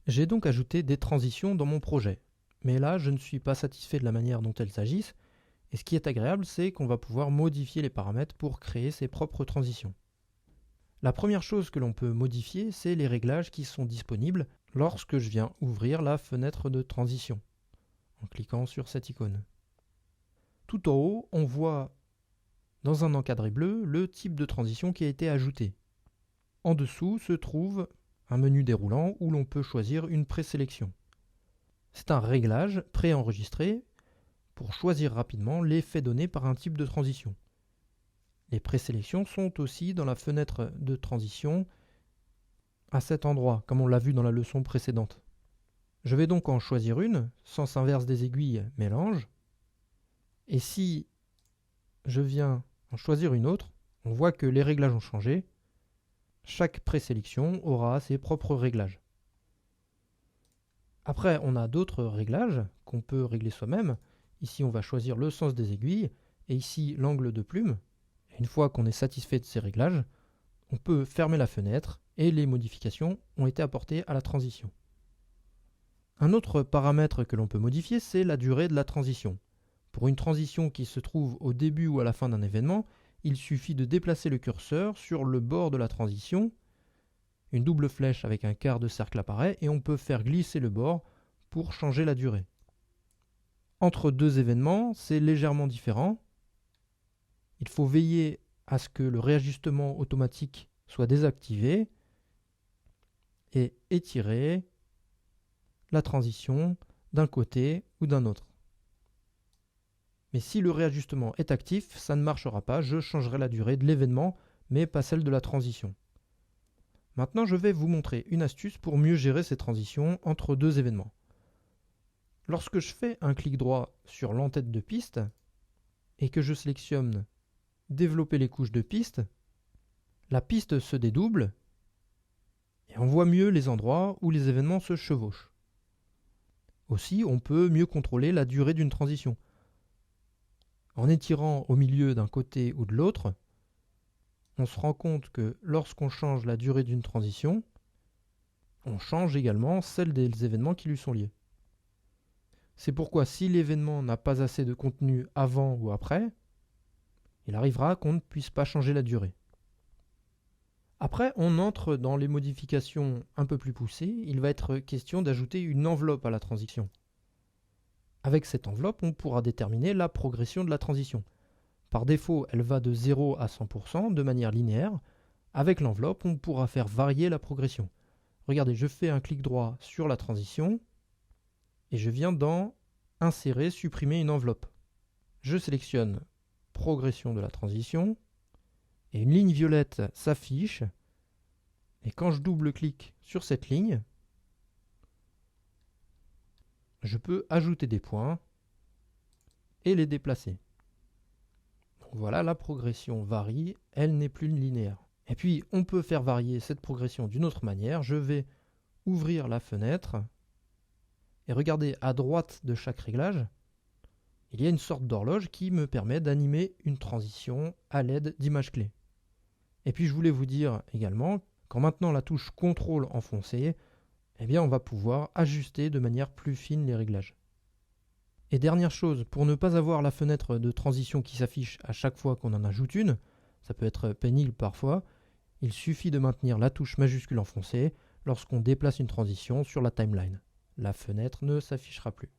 J'ai donc ajouté des transitions dans mon projet. Mais là, je ne suis pas satisfait de la manière dont elles agissent, et ce qui est agréable, c'est qu'on va pouvoir modifier les paramètres pour créer ses propres transitions. La première chose que l'on peut modifier, c'est les réglages qui sont disponibles lorsque je viens ouvrir la fenêtre de transition, en cliquant sur cette icône. Tout en haut, on voit dans un encadré bleu le type de transition qui a été ajouté. En dessous se trouve un menu déroulant où l'on peut choisir une présélection. C'est un réglage préenregistré pour choisir rapidement l'effet donné par un type de transition. Les présélections sont aussi dans la fenêtre de transition à cet endroit, comme on l'a vu dans la leçon précédente. Je vais donc en choisir une, sens inverse des aiguilles, mélange. Et si je viens en choisir une autre, on voit que les réglages ont changé. Chaque présélection aura ses propres réglages. Après, on a d'autres réglages qu'on peut régler soi-même. Ici, on va choisir le sens des aiguilles et ici l'angle de plume. Une fois qu'on est satisfait de ces réglages, on peut fermer la fenêtre et les modifications ont été apportées à la transition. Un autre paramètre que l'on peut modifier, c'est la durée de la transition. Pour une transition qui se trouve au début ou à la fin d'un événement, il suffit de déplacer le curseur sur le bord de la transition. Une double flèche avec un quart de cercle apparaît et on peut faire glisser le bord pour changer la durée. Entre deux événements, c'est légèrement différent. Il faut veiller à ce que le réajustement automatique soit désactivé et étirer la transition d'un côté ou d'un autre. Mais si le réajustement est actif, ça ne marchera pas, je changerai la durée de l'événement, mais pas celle de la transition. Maintenant, je vais vous montrer une astuce pour mieux gérer ces transitions entre deux événements. Lorsque je fais un clic droit sur l'entête de piste et que je sélectionne développer les couches de piste, la piste se dédouble et on voit mieux les endroits où les événements se chevauchent. Aussi, on peut mieux contrôler la durée d'une transition. En étirant au milieu d'un côté ou de l'autre, on se rend compte que lorsqu'on change la durée d'une transition, on change également celle des événements qui lui sont liés. C'est pourquoi si l'événement n'a pas assez de contenu avant ou après, il arrivera qu'on ne puisse pas changer la durée. Après, on entre dans les modifications un peu plus poussées. Il va être question d'ajouter une enveloppe à la transition. Avec cette enveloppe, on pourra déterminer la progression de la transition. Par défaut, elle va de 0 à 100% de manière linéaire. Avec l'enveloppe, on pourra faire varier la progression. Regardez, je fais un clic droit sur la transition et je viens dans Insérer, supprimer une enveloppe. Je sélectionne Progression de la transition et une ligne violette s'affiche. Et quand je double-clique sur cette ligne, je peux ajouter des points et les déplacer. Donc voilà, la progression varie, elle n'est plus linéaire. Et puis, on peut faire varier cette progression d'une autre manière. Je vais ouvrir la fenêtre et regardez à droite de chaque réglage, il y a une sorte d'horloge qui me permet d'animer une transition à l'aide d'images clés. Et puis, je voulais vous dire également, quand maintenant la touche CTRL enfoncée, eh bien, on va pouvoir ajuster de manière plus fine les réglages. Et dernière chose, pour ne pas avoir la fenêtre de transition qui s'affiche à chaque fois qu'on en ajoute une, ça peut être pénible parfois, il suffit de maintenir la touche majuscule enfoncée lorsqu'on déplace une transition sur la timeline. La fenêtre ne s'affichera plus.